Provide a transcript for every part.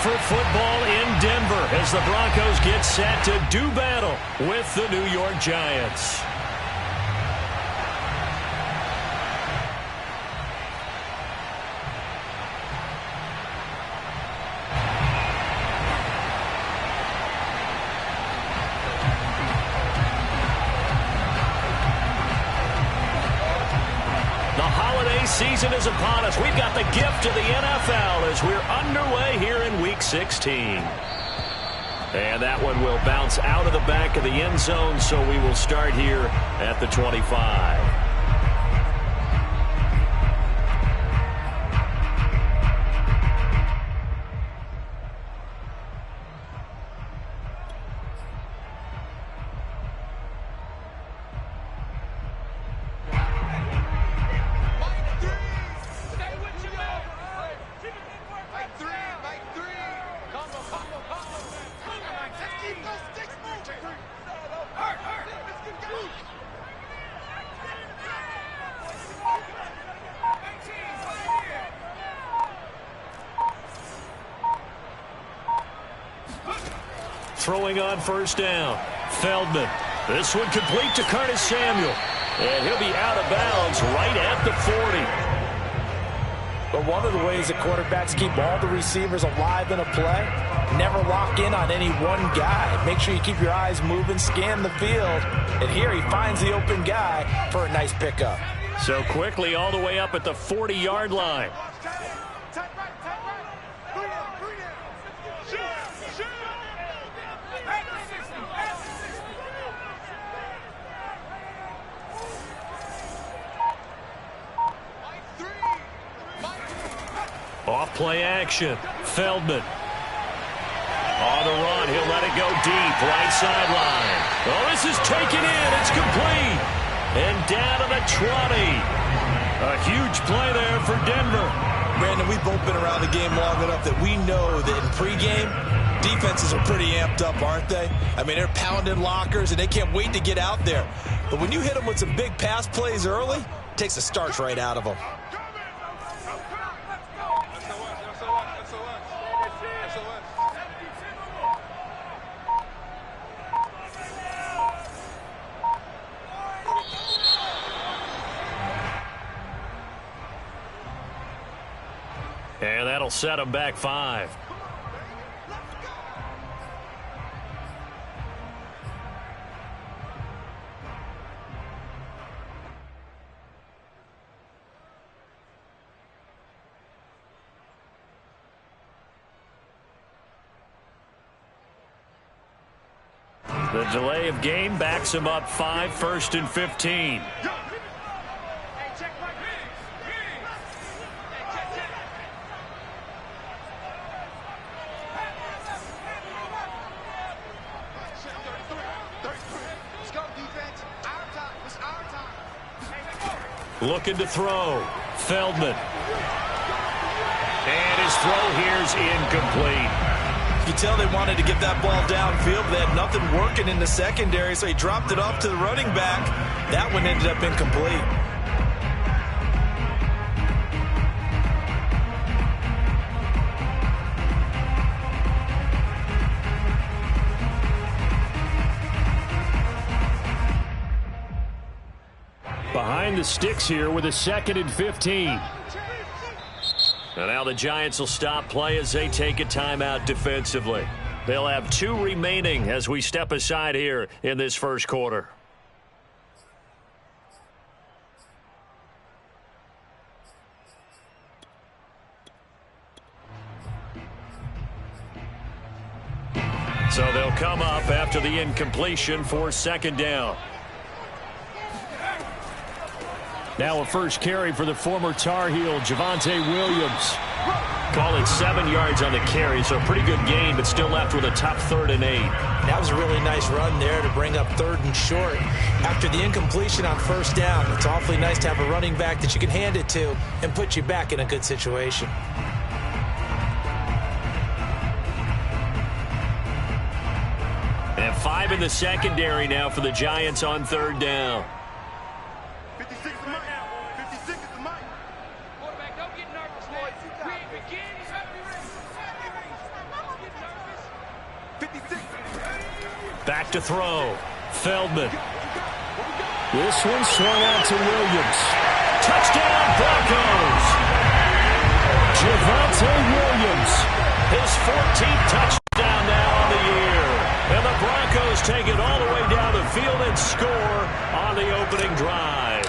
for football in Denver as the Broncos get set to do battle with the New York Giants. Season is upon us. We've got the gift of the NFL as we're underway here in Week 16. And that one will bounce out of the back of the end zone, so we will start here at the 25. Throwing on first down. Feldman. This one complete to Curtis Samuel. And he'll be out of bounds right at the 40. But one of the ways that quarterbacks keep all the receivers alive in a play, never lock in on any one guy. Make sure you keep your eyes moving, scan the field. And here he finds the open guy for a nice pickup. So quickly all the way up at the 40-yard line. Off play action. Feldman. On the run. He'll let it go deep. Right sideline. Oh, this is taken in. It's complete. And down to the 20. A huge play there for Denver. Brandon, we've both been around the game long enough that we know that in pregame, defenses are pretty amped up, aren't they? I mean, they're pounding lockers, and they can't wait to get out there. But when you hit them with some big pass plays early, it takes the starch right out of them. And that'll set him back 5. The delay of game backs him up 5, 1st and 15. Looking to throw. Feldman. And his throw here's incomplete. You can tell they wanted to get that ball downfield, but they had nothing working in the secondary, so he dropped it off to the running back. That one ended up incomplete. Behind the sticks here with a 2nd and 15. And now the Giants will stop play as they take a timeout defensively. They'll have 2 remaining as we step aside here in this first quarter. So they'll come up after the incompletion for 2nd down. Now a first carry for the former Tar Heel, Javonte Williams. Call it 7 yards on the carry, so a pretty good gain, but still left with a top 3rd and 8. That was a really nice run there to bring up 3rd and short. After the incompletion on 1st down, it's awfully nice to have a running back that you can hand it to and put you back in a good situation. And 5 in the secondary now for the Giants on 3rd down. Back to throw. Feldman. This one swung out to Williams. Touchdown, Broncos! Javonte Williams. His 14th touchdown now on the year. And the Broncos take it all the way down the field and score on the opening drive.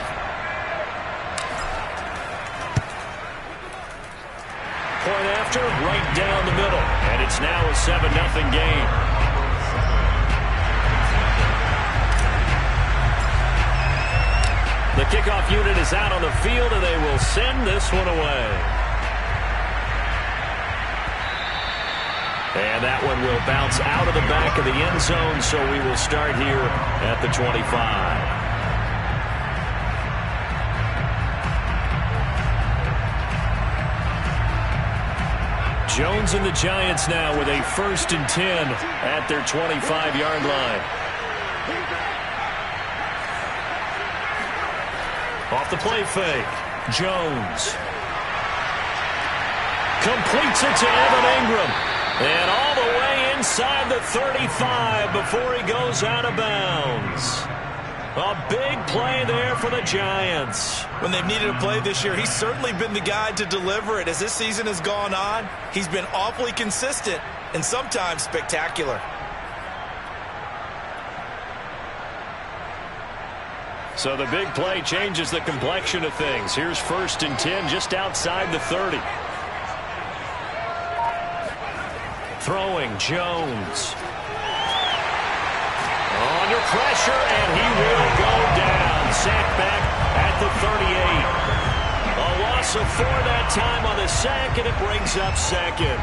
Point after, right down the middle. And it's now a 7-0 game. The kickoff unit is out on the field, and they will send this one away. And that one will bounce out of the back of the end zone, so we will start here at the 25. Jones and the Giants now with a 1st and 10 at their 25-yard line. Off the play fake. Jones. Completes it to Evan Ingram. And all the way inside the 35 before he goes out of bounds. A big play there for the Giants. When they've needed a play this year, he's certainly been the guy to deliver it. As this season has gone on, he's been awfully consistent and sometimes spectacular. So the big play changes the complexion of things. Here's 1st and 10 just outside the 30. Throwing, Jones. Under pressure, and he will go down. Sacked back at the 38. A loss of 4 that time on the sack, and it brings up 2nd.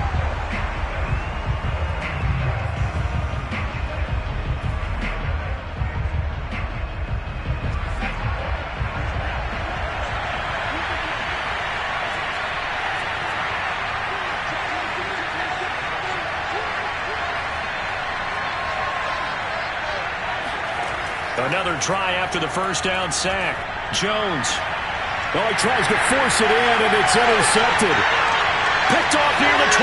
Another try after the 1st down sack. Jones. Oh, he tries to force it in, and it's intercepted. Picked off near the 29.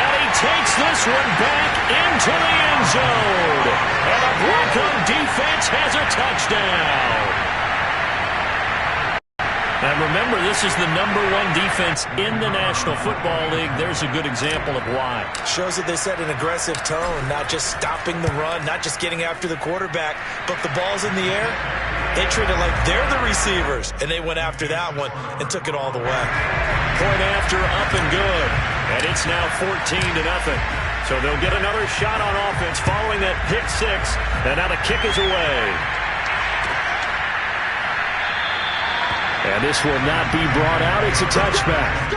And he takes this one back into the end zone. And the Bronco defense has a touchdown. And remember, this is the #1 defense in the National Football League. There's a good example of why. Shows that they set an aggressive tone, not just stopping the run, not just getting after the quarterback, but the ball's in the air. They treat it like they're the receivers, and they went after that one and took it all the way. Point after, up and good. And it's now 14-0. So they'll get another shot on offense following that pick 6. And now the kick is away. And this will not be brought out. It's a touchback.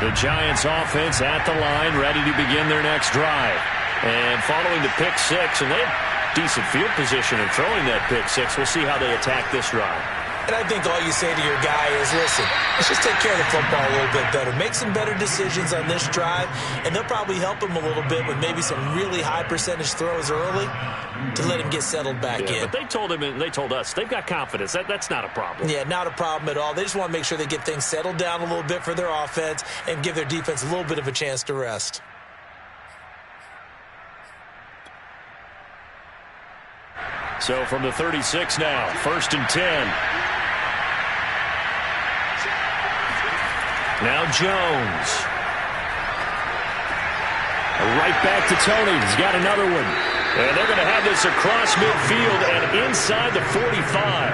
The Giants offense at the line, ready to begin their next drive. And following the pick 6, and they had decent field position in throwing that pick 6. We'll see how they attack this drive. And I think all you say to your guy is, listen, let's just take care of the football a little bit better. Make some better decisions on this drive, and they'll probably help him a little bit with maybe some really high percentage throws early to let him get settled back in. But they told him, and they told us, they've got confidence. That's not a problem. Yeah, not a problem at all. They just want to make sure they get things settled down a little bit for their offense and give their defense a little bit of a chance to rest. So from the 36 now, 1st and 10. Now Jones. Right back to Tony. He's got another one. And they're going to have this across midfield and inside the 45.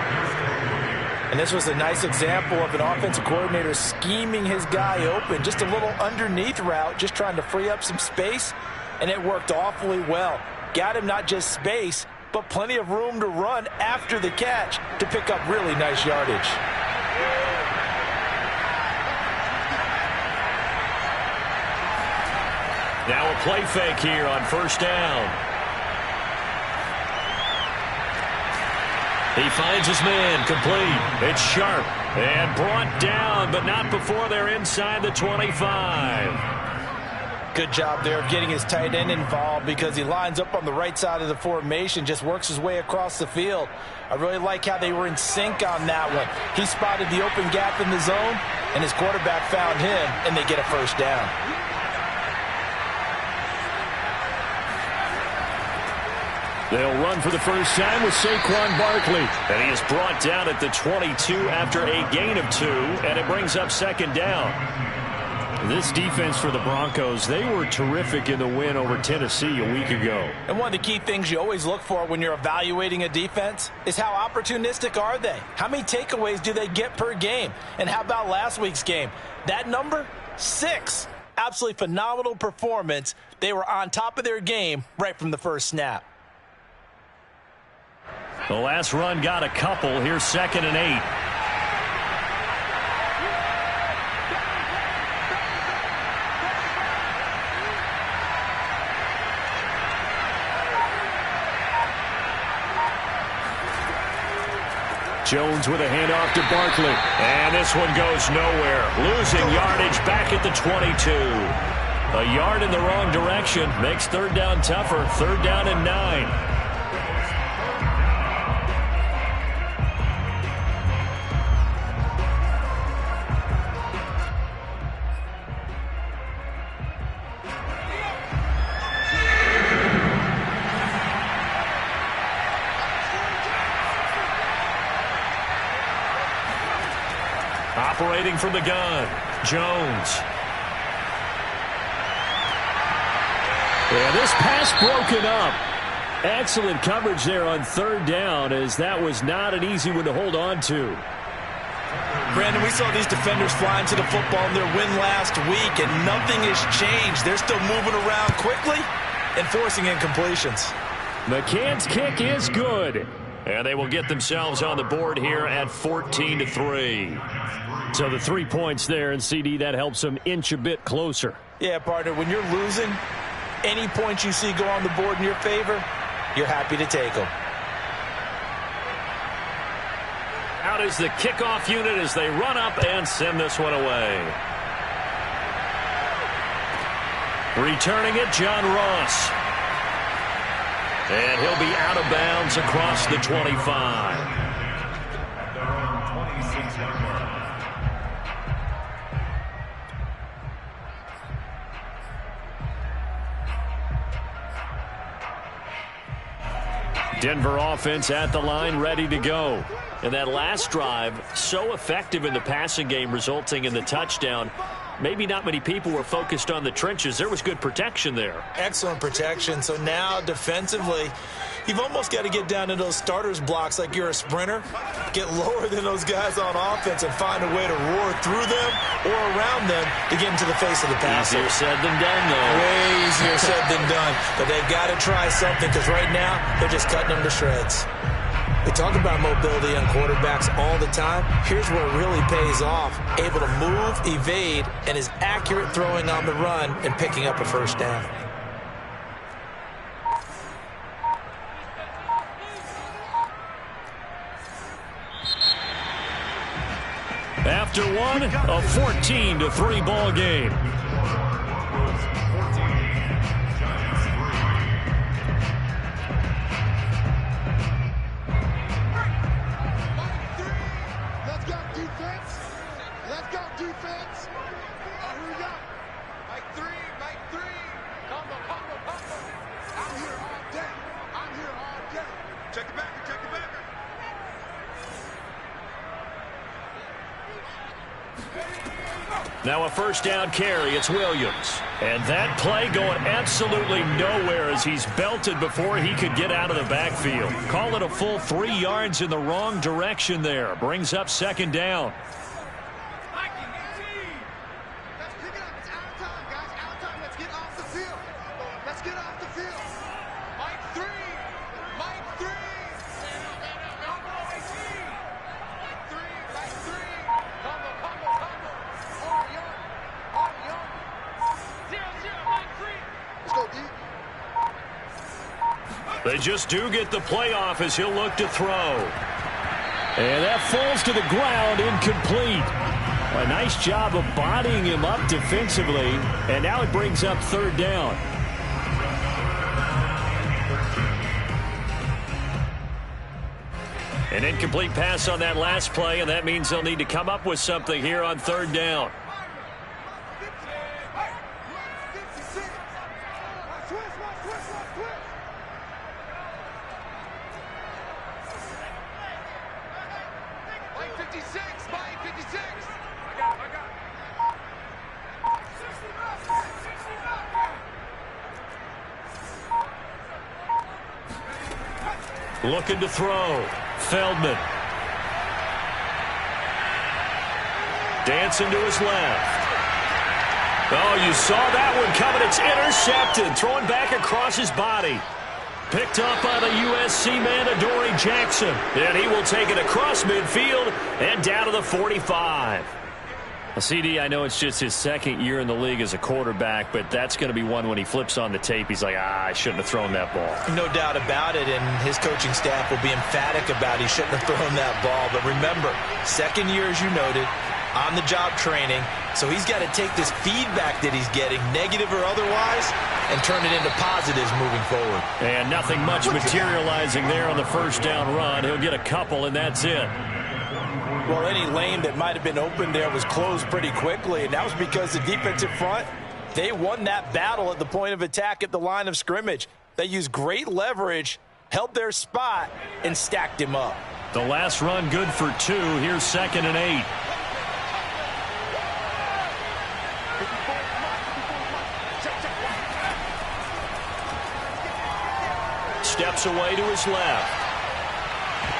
And this was a nice example of an offensive coordinator scheming his guy open. Just a little underneath route, just trying to free up some space. And it worked awfully well. Got him not just space, but plenty of room to run after the catch to pick up really nice yardage. Now a play fake here on 1st down. He finds his man, complete. It's Sharp and brought down, but not before they're inside the 25. Good job there of getting his tight end involved because he lines up on the right side of the formation, just works his way across the field. I really like how they were in sync on that one. He spotted the open gap in the zone, and his quarterback found him, and they get a first down. They'll run for the first time with Saquon Barkley. And he is brought down at the 22 after a gain of 2, and it brings up second down. This defense for the Broncos, they were terrific in the win over Tennessee a week ago. And one of the key things you always look for when you're evaluating a defense is how opportunistic are they? How many takeaways do they get per game? And how about last week's game? That number, 6. Absolutely phenomenal performance. They were on top of their game right from the first snap. The last run got a couple. Here's 2nd and 8. Jones with a handoff to Barkley. And this one goes nowhere. Losing yardage back at the 22. A yard in the wrong direction makes third down tougher. 3rd down and 9. Operating from the gun, Jones. Yeah, this pass broken up. Excellent coverage there on 3rd down, as that was not an easy one to hold on to. Brandon, we saw these defenders flying to the football in their win last week, and nothing has changed. They're still moving around quickly and forcing incompletions. McCann's kick is good. And they will get themselves on the board here at 14-3. So the 3 points there, and CD, that helps them inch a bit closer. Yeah, partner, when you're losing, any points you see go on the board in your favor, you're happy to take them. Out is the kickoff unit as they run up and send this one away. Returning it, John Ross. And he'll be out of bounds across the 25. Denver offense at the line, ready to go. And that last drive, so effective in the passing game, resulting in the touchdown. Maybe not many people were focused on the trenches. There was good protection there. Excellent protection. So now defensively, you've almost got to get down to those starters blocks like you're a sprinter. Get lower than those guys on offense and find a way to roar through them or around them to get into the face of the passer. Easier said than done, though. Way easier said than done. But they've got to try something because right now they're just cutting them to shreds. We talk about mobility on quarterbacks all the time. Here's where it really pays off. Able to move, evade, and is accurate throwing on the run and picking up a first down. After one, a 14-3 ball game. Now a first down carry. It's Williams. And that play going absolutely nowhere as he's belted before he could get out of the backfield. Call it a full 3 yards in the wrong direction there. Brings up second down. They just do get the play off as he'll look to throw. And that falls to the ground, incomplete. A nice job of bodying him up defensively, and now it brings up third down. An incomplete pass on that last play, and that means they'll need to come up with something here on third down. Looking to throw. Feldman. Dancing to his left. Oh, you saw that one coming. It's intercepted. Throwing back across his body. Picked up by the USC man, Adoree Jackson. And he will take it across midfield and down to the 45. CD, I know it's just his second year in the league as a quarterback, but that's going to be one when he flips on the tape. He's like, I shouldn't have thrown that ball. No doubt about it, and his coaching staff will be emphatic about he shouldn't have thrown that ball. But remember, second year, as you noted, on-the-job training, so he's got to take this feedback that he's getting, negative or otherwise, and turn it into positives moving forward. And nothing much materializing there on the first down run. He'll get a couple, and that's it. Well, any lane that might have been open there was closed pretty quickly, and that was because the defensive front, they won that battle at the point of attack at the line of scrimmage. They used great leverage, held their spot, and stacked him up. The last run good for 2. Here's 2nd and 8. Steps away to his left.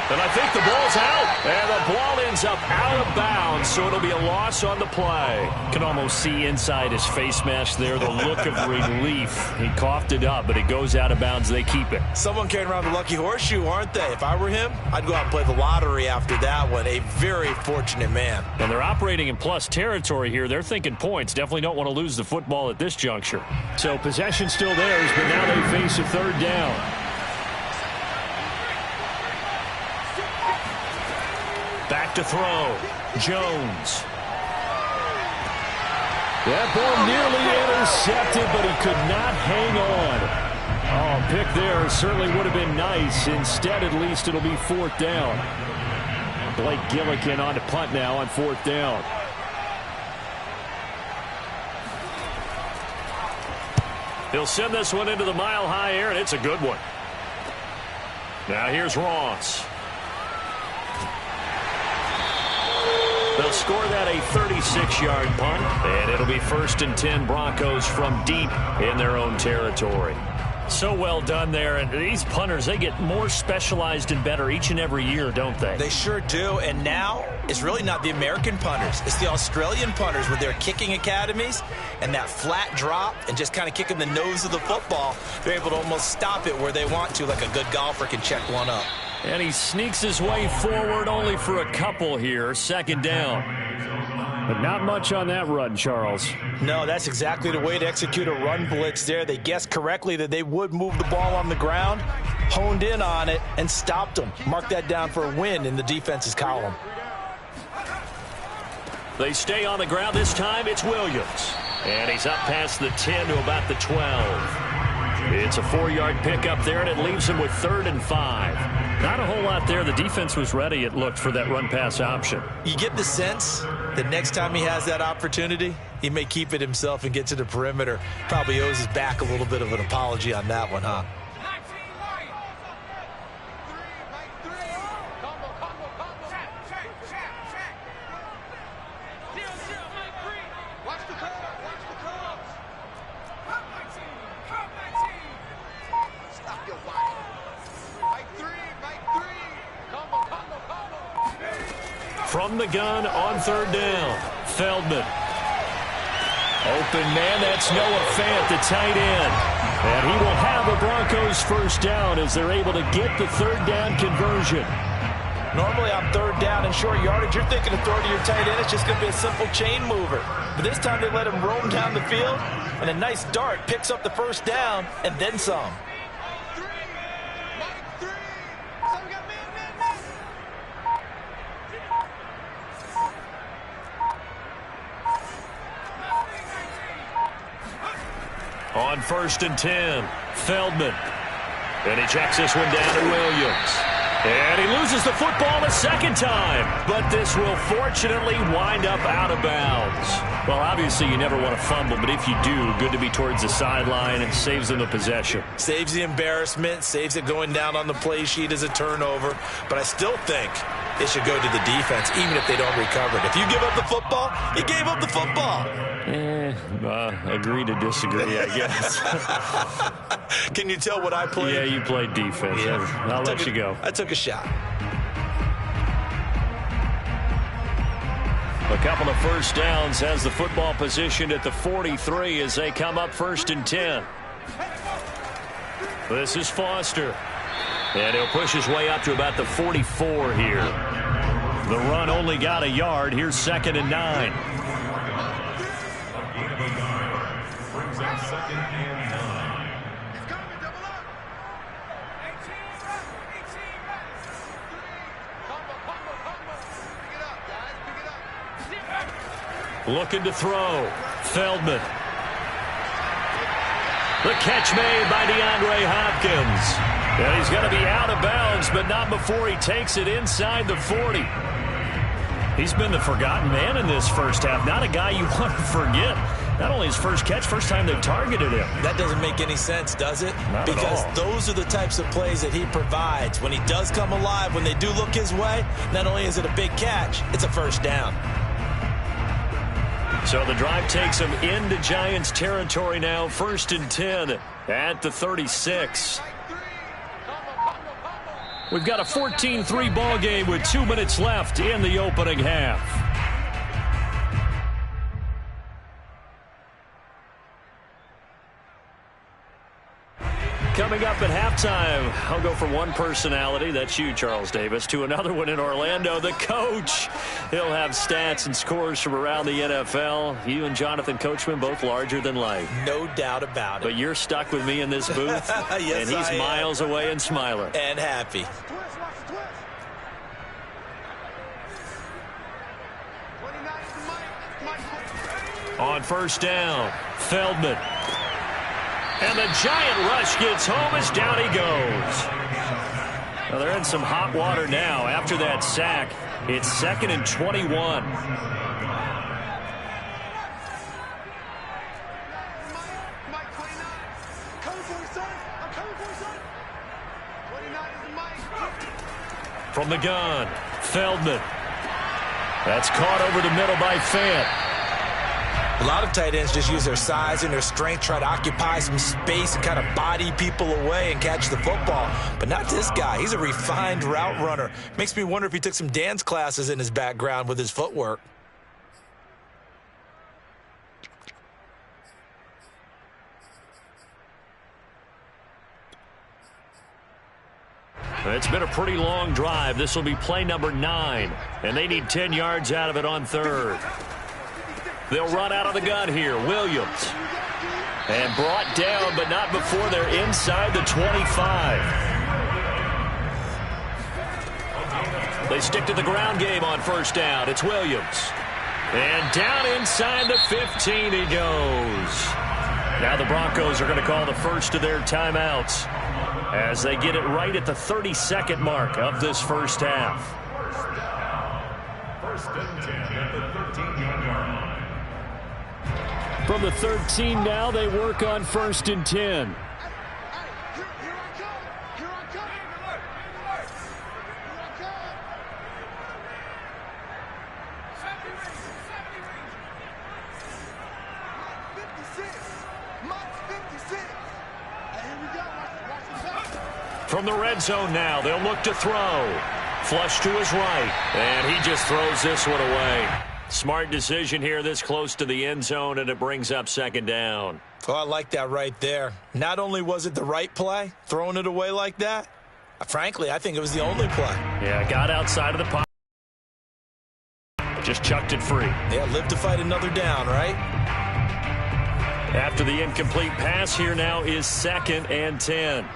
And I think the ball's out. And the ball ends up out of bounds, so it'll be a loss on the play. Can almost see inside his face mask there, the look of relief. He coughed it up, but it goes out of bounds. They keep it. Someone carrying around the lucky horseshoe, aren't they? If I were him, I'd go out and play the lottery after that one. A very fortunate man. And they're operating in plus territory here. They're thinking points. Definitely don't want to lose the football at this juncture. So possession still theirs, but now they face a third down. Back to throw. Jones. That ball nearly intercepted, but he could not hang on. Oh, pick there certainly would have been nice. Instead, at least it'll be fourth down. Blake Gillikin on to punt now on fourth down. He'll send this one into the mile-high air, and it's a good one. Now here's Ross. They'll score that a 36-yard punt, and it'll be 1st and 10 Broncos from deep in their own territory. So well done there, and these punters, they get more specialized and better each and every year, don't they? They sure do, and now it's really not the American punters. It's the Australian punters with their kicking academies and that flat drop and just kind of kicking the nose of the football. They're able to almost stop it where they want to, like a good golfer can check one up. And he sneaks his way forward only for a couple here. 2nd down. But not much on that run, Charles. No, that's exactly the way to execute a run blitz there. They guessed correctly that they would move the ball on the ground, honed in on it, and stopped them. Mark that down for a win in the defense's column. They stay on the ground this time. It's Williams. And he's up past the 10 to about the 12. It's a 4-yard pickup there, and it leaves him with 3rd and 5. Not a whole lot there. The defense was ready, it looked, for that run-pass option. You get the sense that next time he has that opportunity, he may keep it himself and get to the perimeter. Probably owes his back a little bit of an apology on that one, huh? From the gun on 3rd down, Feldman. Open man, that's Noah Fant, the tight end. And he will have a Broncos first down as they're able to get the 3rd down conversion. Normally on 3rd down and short yardage, you're thinking of throwing to your tight end. It's just going to be a simple chain mover. But this time they let him roam down the field, and a nice dart picks up the first down and then some. On 1st and 10, Feldman. And he checks this one down to Williams. And he loses the football a second time. But this will fortunately wind up out of bounds. Well, obviously you never want to fumble, but if you do, good to be towards the sideline. It saves them the possession. Saves the embarrassment, saves it going down on the play sheet as a turnover. But I still think it should go to the defense, even if they don't recover it. If you give up the football, you gave up the football. Agree to disagree, I guess. Can you tell what I played? Yeah, you played defense. Yeah. I'll let you go. I took a shot. A couple of first downs has the football positioned at the 43 as they come up 1st and 10. This is Foster. And he'll push his way up to about the 44 here. The run only got a yard. Here's 2nd and 9. Looking to throw. Feldman. The catch made by DeAndre Hopkins. And he's going to be out of bounds, but not before he takes it inside the 40. He's been the forgotten man in this first half. Not a guy you want to forget. Not only his first catch, first time they targeted him. That doesn't make any sense, does it? Not because at all. Those are the types of plays that he provides. When he does come alive, when they do look his way, not only is it a big catch, it's a first down. So the drive takes him into Giants territory now. 1st and 10 at the 36. We've got a 14-3 ball game with 2 minutes left in the opening half. Coming up at halftime, I'll go from one personality, that's you, Charles Davis, to another one in Orlando, the coach. He'll have stats and scores from around the NFL. You and Jonathan Coachman, both larger than life. No doubt about it. But you're stuck with me in this booth, yes, and he's miles away and smiling. And happy. On 1st down, Feldman. And the giant rush gets home as down he goes. Well, they're in some hot water now. After that sack, it's 2nd and 21. From the gun, Feldman. That's caught over the middle by Fant. A lot of tight ends just use their size and their strength, try to occupy some space and kind of body people away and catch the football. But not this guy. He's a refined route runner. Makes me wonder if he took some dance classes in his background with his footwork. It's been a pretty long drive. This will be play number 9, and they need 10 yards out of it on 3rd. They'll run out of the gun here. Williams. And brought down, but not before they're inside the 25. They stick to the ground game on 1st down. It's Williams. And down inside the 15 he goes. Now the Broncos are going to call the first of their timeouts as they get it right at the 32nd mark of this first half. 1st and 10 at the 13-yard line. From the 13 now, they work on 1st and 10. From the red zone now, they'll look to throw. Flush to his right, and he just throws this one away. Smart decision here this close to the end zone, and it brings up 2nd down. Oh, I like that right there. Not only was it the right play, throwing it away like that, frankly, I think it was the only play. Yeah, got outside of the pocket. Just chucked it free. Yeah, live to fight another down, right? After the incomplete pass, here now is 2nd and 10.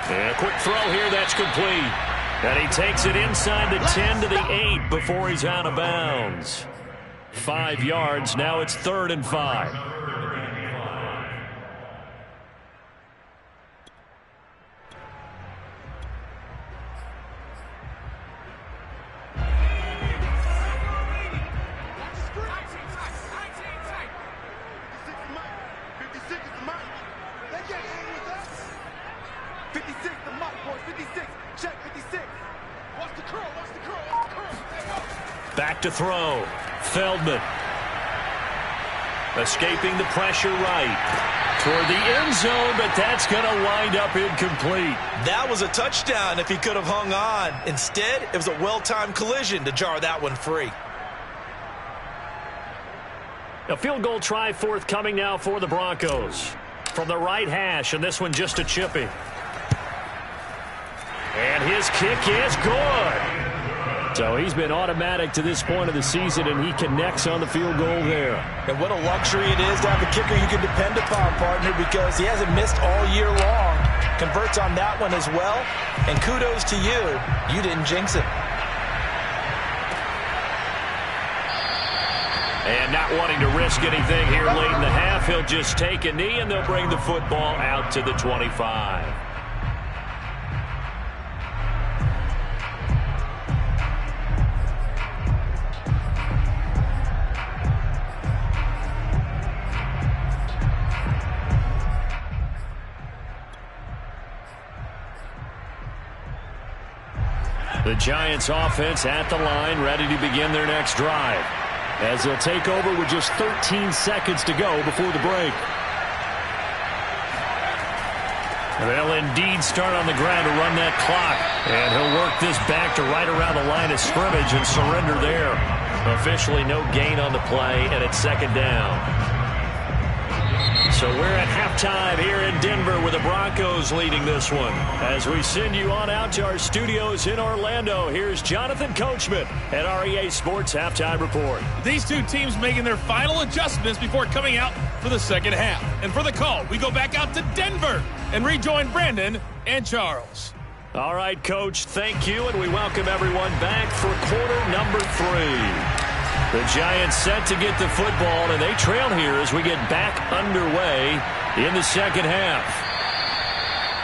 And a quick throw here, that's complete. And he takes it inside the 10 to the 8 before he's out of bounds. 5 yards, now it's 3rd and 5. Back to throw. Feldman. Escaping the pressure right. Toward the end zone, but that's going to wind up incomplete. That was a touchdown if he could have hung on. Instead, it was a well-timed collision to jar that one free. A field goal try forthcoming now for the Broncos. From the right hash, and this one just a chippy. And his kick is good. So he's been automatic to this point of the season, and he connects on the field goal there. And what a luxury it is to have a kicker you can depend upon, partner, because he hasn't missed all year long. Converts on that one as well. And kudos to you. You didn't jinx it. And not wanting to risk anything here late in the half, he'll just take a knee, and they'll bring the football out to the 25. The Giants offense at the line, ready to begin their next drive, as they'll take over with just 13 seconds to go before the break. They'll indeed start on the ground to run that clock, and he'll work this back to right around the line of scrimmage and surrender there. Officially no gain on the play, and it's 2nd down. So we're at halftime here in Denver with the Broncos leading this one. As we send you on out to our studios in Orlando, here's Jonathan Coachman at REA Sports Halftime Report. These two teams making their final adjustments before coming out for the second half. And for the call, we go back out to Denver and rejoin Brandon and Charles. All right, Coach, thank you, and we welcome everyone back for quarter number 3. The Giants set to get the football, and they trail here as we get back underway in the second half.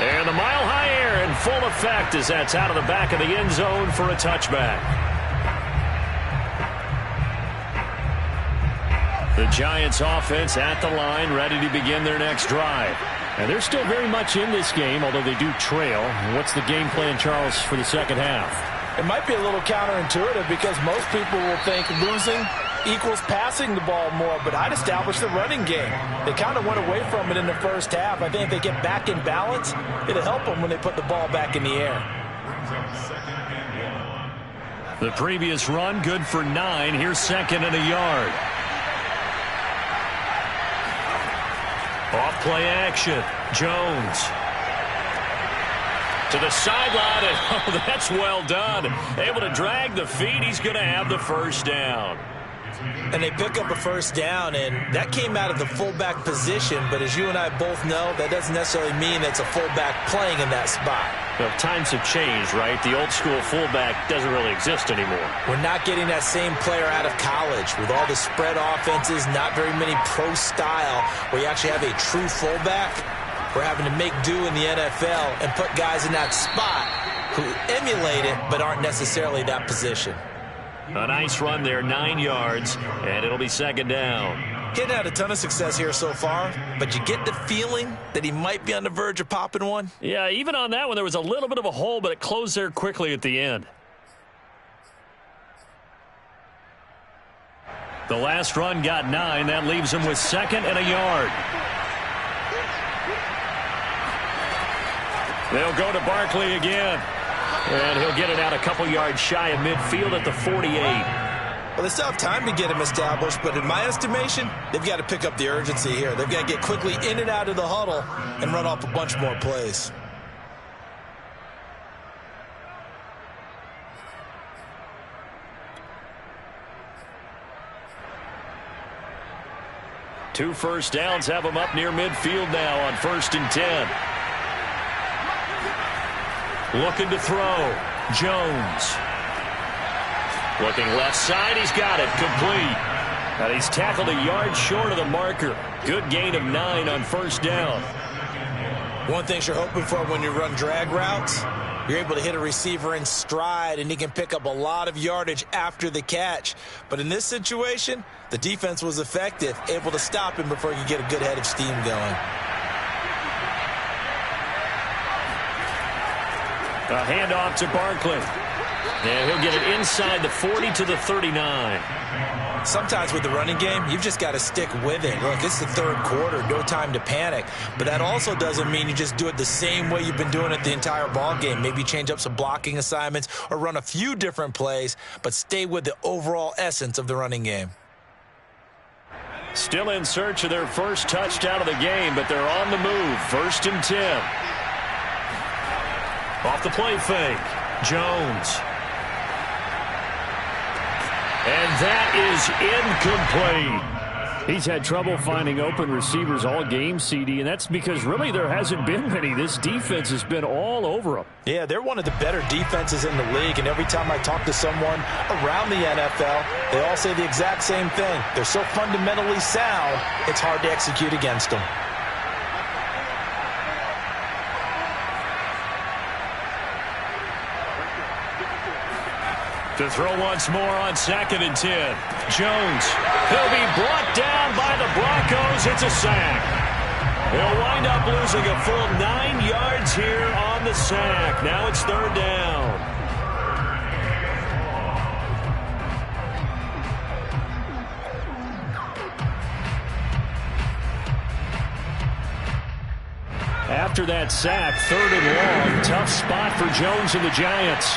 And the Mile High Air in full effect as that's out of the back of the end zone for a touchback. The Giants offense at the line, ready to begin their next drive. And they're still very much in this game, although they do trail. What's the game plan, Charles, for the second half? It might be a little counterintuitive because most people will think losing equals passing the ball more, but I'd establish the running game. They kind of went away from it in the first half. I think if they get back in balance, it'll help them when they put the ball back in the air. The previous run, good for 9. Here's 2nd and a yard. Off play action. Jones. To the sideline, and oh, that's well done. Able to drag the feet. He's going to have the first down. And they pick up a first down, and that came out of the fullback position. But as you and I both know, that doesn't necessarily mean it's a fullback playing in that spot. Well, times have changed, right? The old school fullback doesn't really exist anymore. We're not getting that same player out of college with all the spread offenses, not very many pro style, where you actually have a true fullback. We're having to make do in the NFL and put guys in that spot who emulate it but aren't necessarily that position. A nice run there, 9 yards, and it'll be 2nd down. He hadn't had a ton of success here so far, but you get the feeling that he might be on the verge of popping one. Yeah, even on that one, there was a little bit of a hole, but it closed there quickly at the end. The last run got 9. That leaves him with 2nd and a yard. They'll go to Barkley again. And he'll get it out a couple yards shy of midfield at the 48. Well, they still have time to get him established, but in my estimation, they've got to pick up the urgency here. They've got to get quickly in and out of the huddle and run off a bunch more plays. Two first downs have them up near midfield now on 1st and 10. Looking to throw. Jones. Looking left side. He's got it. Complete. And he's tackled a yard short of the marker. Good gain of 9 on first down. One thing you're hoping for when you run drag routes, you're able to hit a receiver in stride, and he can pick up a lot of yardage after the catch. But in this situation, the defense was effective, able to stop him before he could get a good head of steam going. A handoff to Barkley. And he'll get it inside the 40 to the 39. Sometimes with the running game, you've just got to stick with it. Look, it's the third quarter, no time to panic. But that also doesn't mean you just do it the same way you've been doing it the entire ball game. Maybe change up some blocking assignments or run a few different plays, but stay with the overall essence of the running game. Still in search of their first touchdown of the game, but they're on the move. 1st and 10. Off the play fake. Jones. And that is incomplete. He's had trouble finding open receivers all game, CD, and that's because really there hasn't been many. This defense has been all over them. Yeah, they're one of the better defenses in the league, and every time I talk to someone around the NFL, they all say the exact same thing. They're so fundamentally sound, it's hard to execute against them. To throw once more on 2nd and 10. Jones. He'll be brought down by the Broncos. It's a sack. He'll wind up losing a full 9 yards here on the sack. Now it's 3rd down. After that sack, 3rd and long. Tough spot for Jones and the Giants.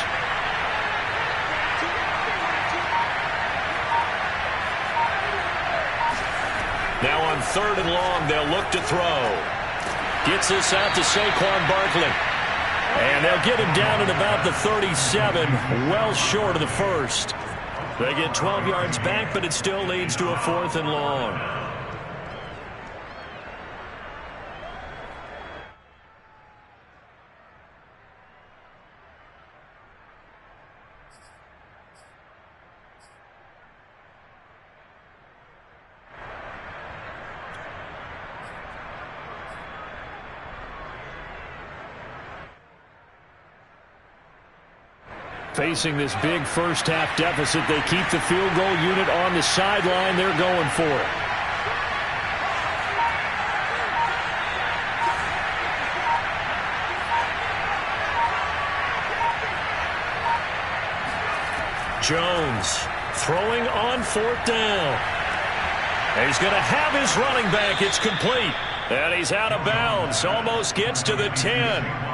Now on 3rd and long, they'll look to throw. Gets this out to Saquon Barkley. And they'll get him down at about the 37, well short of the first. They get 12 yards back, but it still leads to a 4th and long. Facing this big first-half deficit, they keep the field goal unit on the sideline. They're going for it. Jones throwing on 4th down. And he's going to have his running back. It's complete. And he's out of bounds. Almost gets to the 10.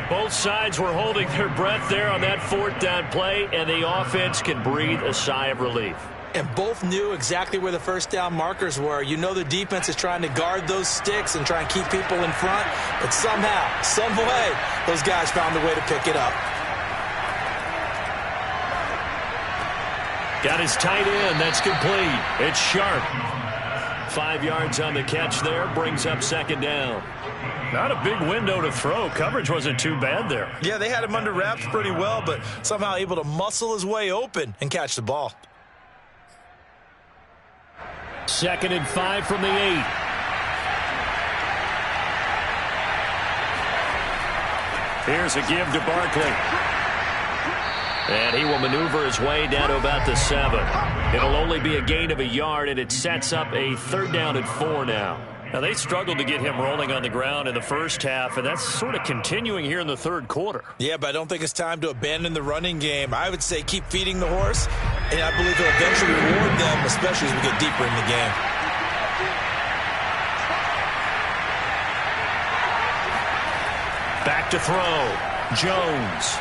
Both sides were holding their breath there on that 4th down play, and the offense can breathe a sigh of relief. And both knew exactly where the first down markers were. You know the defense is trying to guard those sticks and try and keep people in front, but somehow, some way, those guys found a way to pick it up. Got his tight end. That's complete. It's Sharp. 5 yards on the catch there. Brings up 2nd down. Not a big window to throw. Coverage wasn't too bad there. Yeah, they had him under wraps pretty well, but somehow able to muscle his way open and catch the ball. 2nd and 5 from the 8. Here's a give to Barkley. And he will maneuver his way down to about the 7. It'll only be a gain of a yard, and it sets up a 3rd down and 4 now. Now, they struggled to get him rolling on the ground in the first half, and that's sort of continuing here in the 3rd quarter. Yeah, but I don't think it's time to abandon the running game. I would say keep feeding the horse, and I believe he'll eventually reward them, especially as we get deeper in the game. Back to throw. Jones.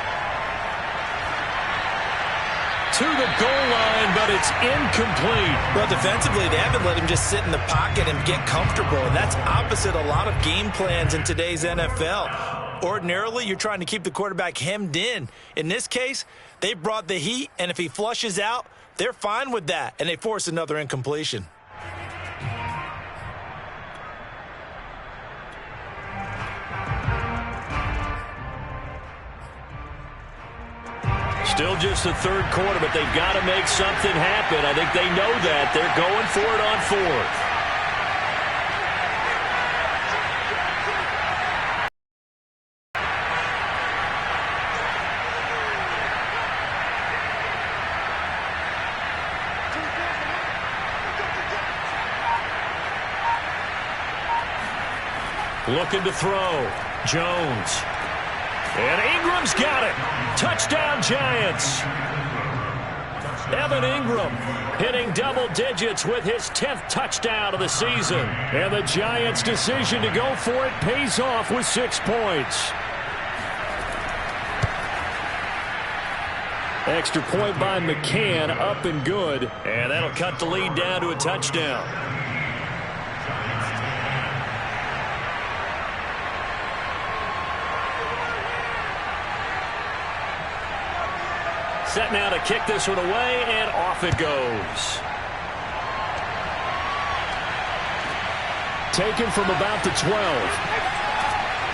To the goal line, but it's incomplete. Well, defensively, they haven't let him just sit in the pocket and get comfortable, and that's opposite a lot of game plans in today's NFL. Ordinarily, you're trying to keep the quarterback hemmed in. In this case, they brought the heat, and if he flushes out, they're fine with that, and they force another incompletion. Still just the third quarter, but they've got to make something happen. I think they know that. They're going for it on fourth. Looking to throw. Jones. And Ingram's got it. Touchdown, Giants. Evan Ingram hitting double digits with his 10th touchdown of the season. And the Giants' decision to go for it pays off with 6 points. Extra point by McCann, up and good. And that'll cut the lead down to a touchdown. Set now to kick this one away, and off it goes. Taken from about the 12.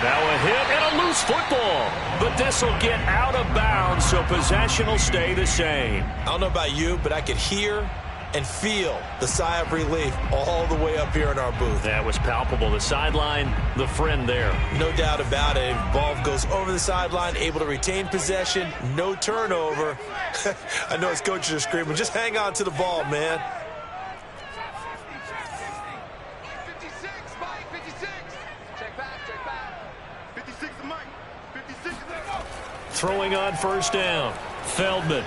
Now a hit and a loose football. But this will get out of bounds, so possession will stay the same. I don't know about you, but I could hear and feel the sigh of relief all the way up here in our booth. That was palpable. The sideline, the friend there. No doubt about it. Ball goes over the sideline, able to retain possession, no turnover. I know his coaches are screaming, just hang on to the ball, man. 56, Mike, 56. Check back. 56 to Mike. 56 to go. Throwing on first down. Feldman.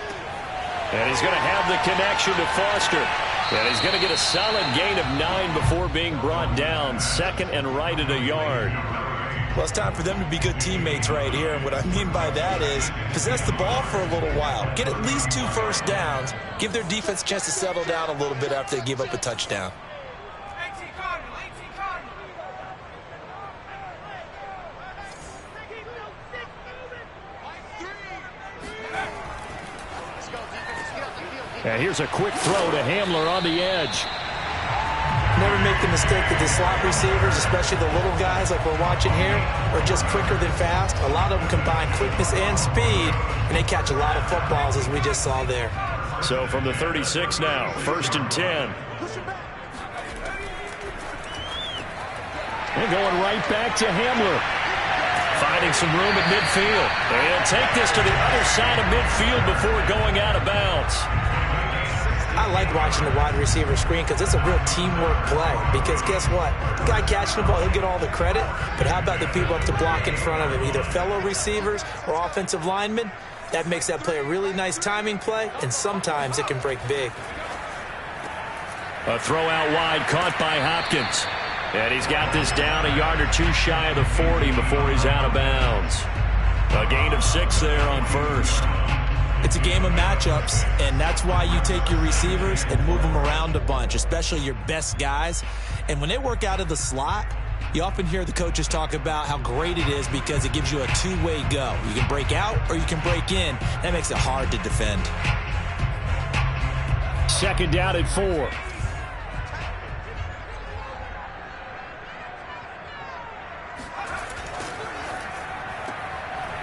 And he's going to have the connection to Foster. And he's going to get a solid gain of 9 before being brought down. Second and right at a yard. Well, it's time for them to be good teammates right here. And what I mean by that is possess the ball for a little while. Get at least 2 first downs. Give their defense a chance to settle down a little bit after they give up a touchdown. And here's a quick throw to Hamler on the edge. Never make the mistake that the slot receivers, especially the little guys like we're watching here, are just quicker than fast. A lot of them combine quickness and speed, and they catch a lot of footballs, as we just saw there. So from the 36 now, 1st and 10. And going right back to Hamler. Finding some room at midfield. And he'll take this to the other side of midfield before going out of bounds. I like watching the wide receiver screen because it's a real teamwork play. Because guess what? The guy catching the ball, he'll get all the credit. But how about the people up to block in front of him, either fellow receivers or offensive linemen? That makes that play a really nice timing play, and sometimes it can break big. A throw out wide caught by Hopkins. And he's got this down a yard or 2 shy of the 40 before he's out of bounds. A gain of 6 there on first. It's a game of matchups, and that's why you take your receivers and move them around a bunch, especially your best guys. And when they work out of the slot, you often hear the coaches talk about how great it is because it gives you a two-way go. You can break out or you can break in. That makes it hard to defend. Second down at 4.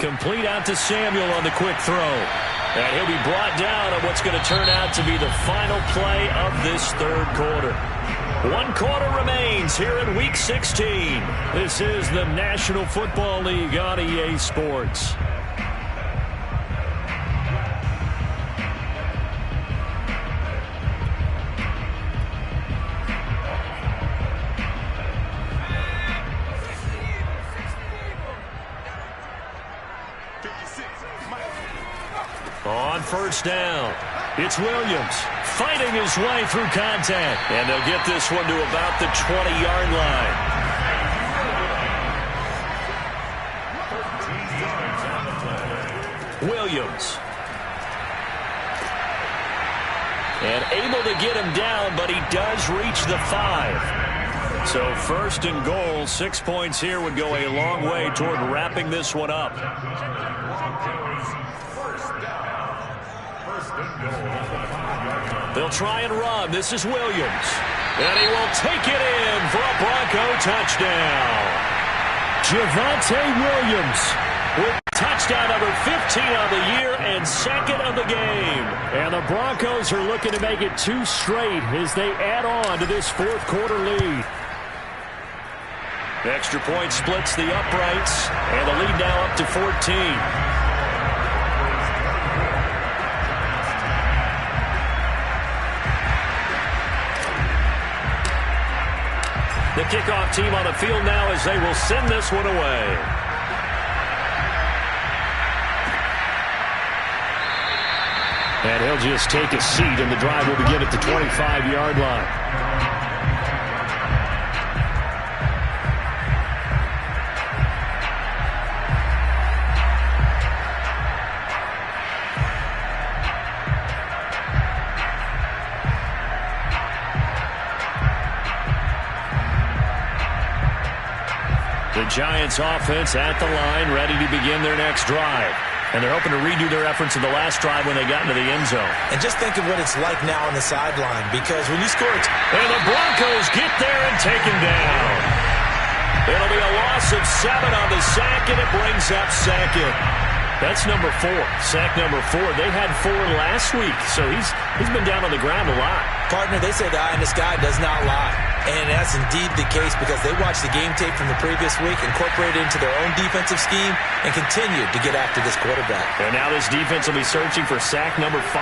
Complete out to Samuel on the quick throw. And he'll be brought down on what's going to turn out to be the final play of this third quarter. 1 quarter remains here in Week 16. This is the National Football League on EA Sports. On first down, it's Williams fighting his way through contact. And they'll get this one to about the 20-yard line. Williams. And able to get him down, but he does reach the 5. So 1st and goal, 6 points here would go a long way toward wrapping this one up. They'll try and run. This is Williams. And he will take it in for a Bronco touchdown. Javonte Williams with touchdown number 15 on the year and second of the game. And the Broncos are looking to make it 2 straight as they add on to this fourth quarter lead. Extra point splits the uprights, and the lead now up to 14. The kickoff team on the field now as they will send this one away. And he'll just take a seat, and the drive will begin at the 25-yard line. The Giants offense at the line, ready to begin their next drive. And they're hoping to redo their efforts in the last drive when they got into the end zone. And just think of what it's like now on the sideline, because when you score... And the Broncos get there and take him down. It'll be a loss of 7 on the sack, and it brings up second. That's number 4. Sack number 4. They had 4 last week, so he's been down on the ground a lot. Partner, they say the eye in the sky does not lie. And that's indeed the case because they watched the game tape from the previous week, incorporated it into their own defensive scheme, and continued to get after this quarterback. And now this defense will be searching for sack number 5.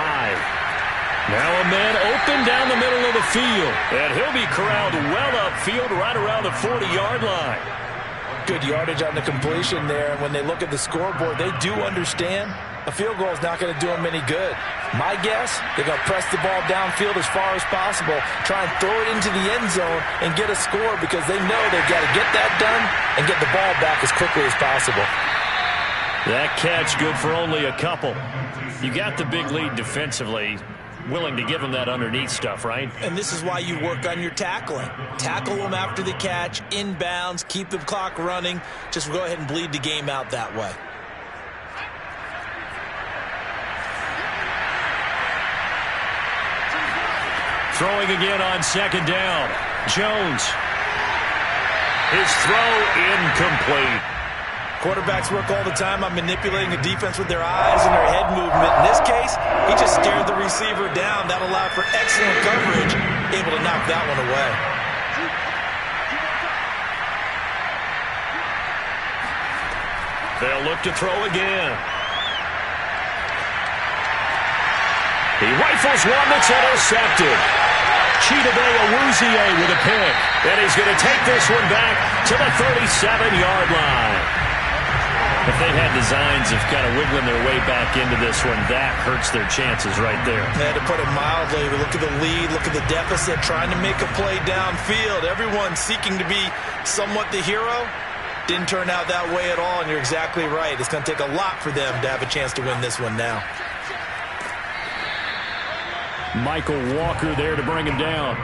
Now a man open down the middle of the field. And he'll be corralled well upfield right around the 40-yard line. Good yardage on the completion there. And when they look at the scoreboard, they do understand a field goal is not going to do them any good. My guess, they're going to press the ball downfield as far as possible, try and throw it into the end zone and get a score because they know they've got to get that done and get the ball back as quickly as possible. That catch good for only a couple. You got the big lead defensively. Willing to give them that underneath stuff, right? And this is why you work on your tackling. Tackle them after the catch, inbounds, keep the clock running. Just go ahead and bleed the game out that way. Throwing again on second down. Jones. His throw incomplete. Quarterbacks work all the time on manipulating a defense with their eyes and their head movement. In this case, he just stared the receiver down. That allowed for excellent coverage, able to knock that one away. They'll look to throw again. He rifles one that's intercepted. Chidobe Awuzie with a pick. And he's going to take this one back to the 37-yard line. If they had designs of kind of wiggling their way back into this one, that hurts their chances right there. Yeah, to put it mildly, look at the lead, look at the deficit, trying to make a play downfield. Everyone seeking to be somewhat the hero. Didn't turn out that way at all, and you're exactly right. It's going to take a lot for them to have a chance to win this one now. Michael Walker there to bring him down.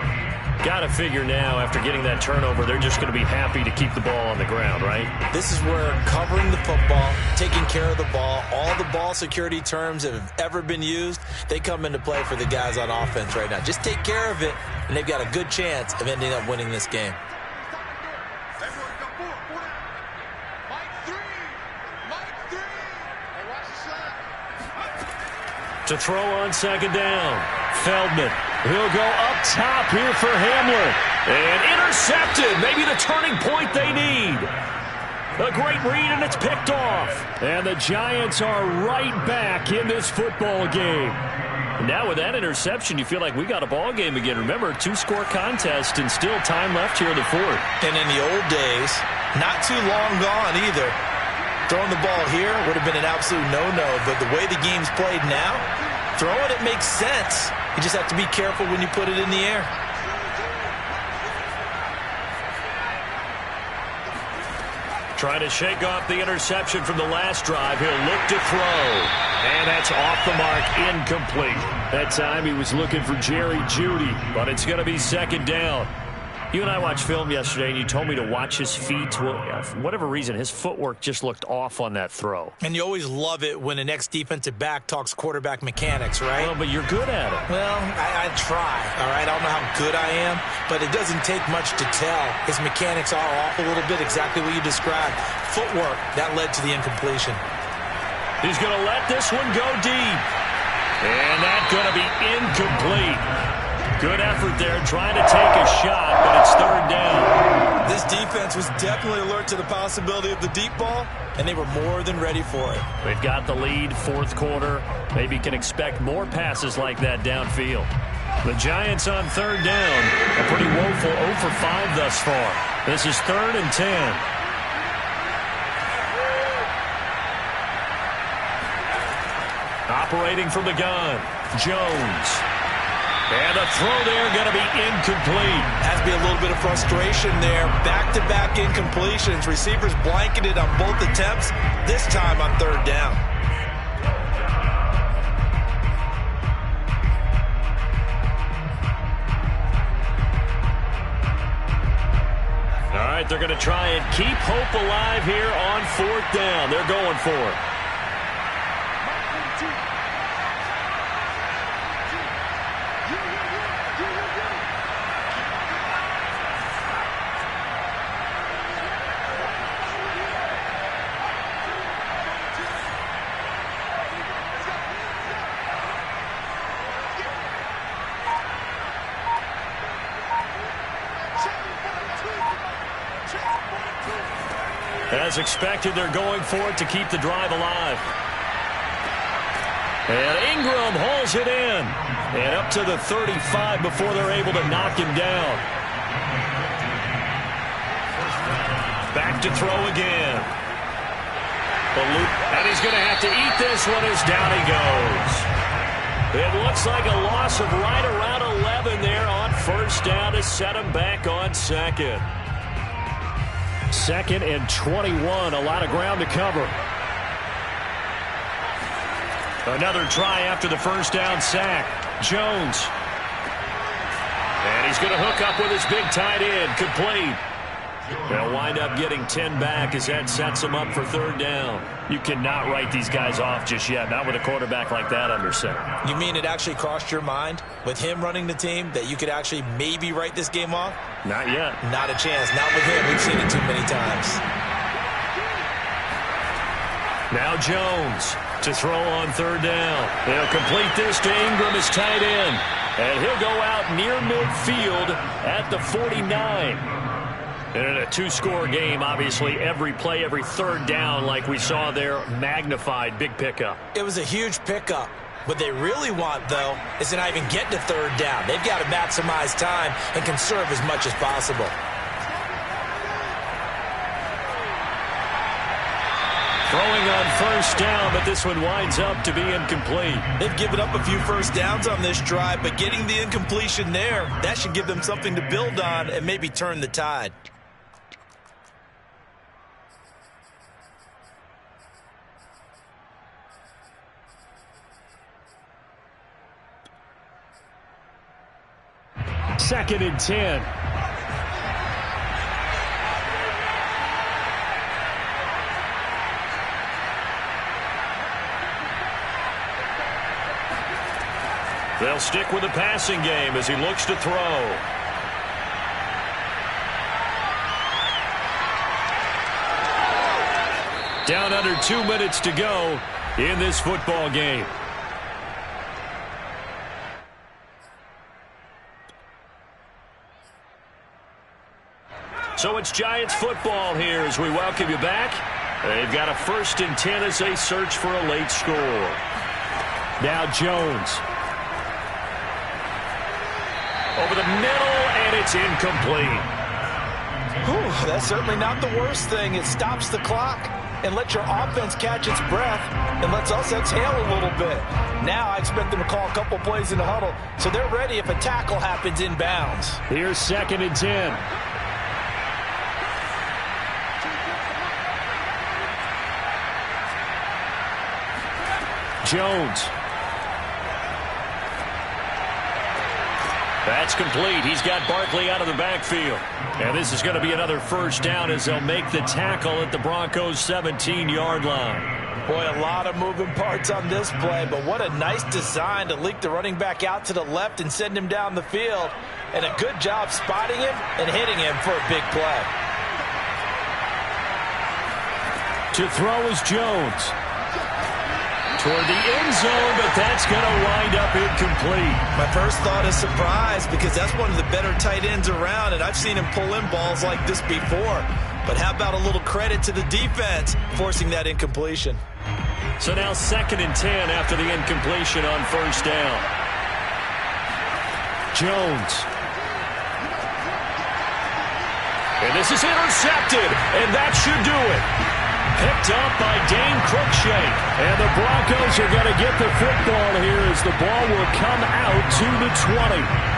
Got to figure now, after getting that turnover, they're just going to be happy to keep the ball on the ground, right? This is where covering the football, taking care of the ball, all the ball security terms that have ever been used, they come into play for the guys on offense right now. Just take care of it, and they've got a good chance of ending up winning this game. To throw on second down. Feldman. He'll go up top here for Hamler. And intercepted. Maybe the turning point they need. A great read, and it's picked off. And the Giants are right back in this football game. And now with that interception, you feel like we got a ball game again. Remember, 2-score contest and still time left here in the fourth. And in the old days, not too long gone either, throwing the ball here would have been an absolute no-no. But the way the game's played now, throwing it makes sense. You just have to be careful when you put it in the air. Trying to shake off the interception from the last drive. He'll look to throw. And that's off the mark, incomplete. That time he was looking for Jerry Jeudy, but it's going to be second down. You and I watched film yesterday, and you told me to watch his feet. Well, for whatever reason, his footwork just looked off on that throw. And you always love it when an ex-defensive back talks quarterback mechanics, right? Well, but you're good at it. Well, I try, all right? I don't know how good I am, but it doesn't take much to tell. His mechanics are off a little bit, exactly what you described. Footwork, that led to the incompletion. He's going to let this one go deep. And that's going to be incomplete. Good effort there, trying to take a shot, but it's third down. This defense was definitely alert to the possibility of the deep ball, and they were more than ready for it. They've got the lead, fourth quarter. Maybe can expect more passes like that downfield. The Giants on third down. A pretty woeful 0 for 5 thus far. This is 3rd and 10. Operating from the gun, Jones. And the throw there going to be incomplete. Has to be a little bit of frustration there. Back-to-back incompletions. Receivers blanketed on both attempts, this time on third down. All right, they're going to try and keep hope alive here on 4th down. They're going for it. As expected, they're going for it to keep the drive alive. And Ingram hauls it in. And up to the 35 before they're able to knock him down. Back to throw again. And he's going to have to eat this one as down he goes. It looks like a loss of right around 11 there on first down to set him back on second. 2nd and 21, a lot of ground to cover. Another try after the first down sack. Jones. And he's going to hook up with his big tight end, complete. They'll wind up getting 10 back as that sets them up for third down. You cannot write these guys off just yet, not with a quarterback like that under center. You mean it actually crossed your mind with him running the team that you could actually maybe write this game off? Not yet. Not a chance. Not with him. We've seen it too many times. Now Jones to throw on third down. They'll complete this to Ingram as tight end. And he'll go out near midfield at the 49. And in a 2-score game, obviously, every play, every third down, like we saw there, magnified, big pickup. It was a huge pickup. What they really want, though, is to not even get to third down. They've got to maximize time and conserve as much as possible. Throwing on first down, but this one winds up to be incomplete. They've given up a few first downs on this drive, but getting the incompletion there, that should give them something to build on and maybe turn the tide. Second and 10. They'll stick with the passing game as he looks to throw. Down under 2 minutes to go in this football game. So it's Giants football here as we welcome you back. They've got a 1st and 10 as they search for a late score. Now Jones. Over the middle, and it's incomplete. Whew, that's certainly not the worst thing. It stops the clock and lets your offense catch its breath and lets us exhale a little bit. Now I expect them to call a couple plays in the huddle so they're ready if a tackle happens inbounds. Here's 2nd and 10. Jones. That's complete. He's got Barkley out of the backfield. And this is going to be another first down as they'll make the tackle at the Broncos' 17-yard line. Boy, a lot of moving parts on this play, but what a nice design to leak the running back out to the left and send him down the field. And a good job spotting him and hitting him for a big play. To throw is Jones. Toward the end zone, but that's going to wind up incomplete. My first thought is surprise because that's one of the better tight ends around, and I've seen him pull in balls like this before. But how about a little credit to the defense forcing that incompletion? So now 2nd and 10 after the incompletion on first down. Jones. And this is intercepted, and that should do it. Picked up by Dane Cruikshank. And the Broncos are going to get the football here as the ball will come out to the 20.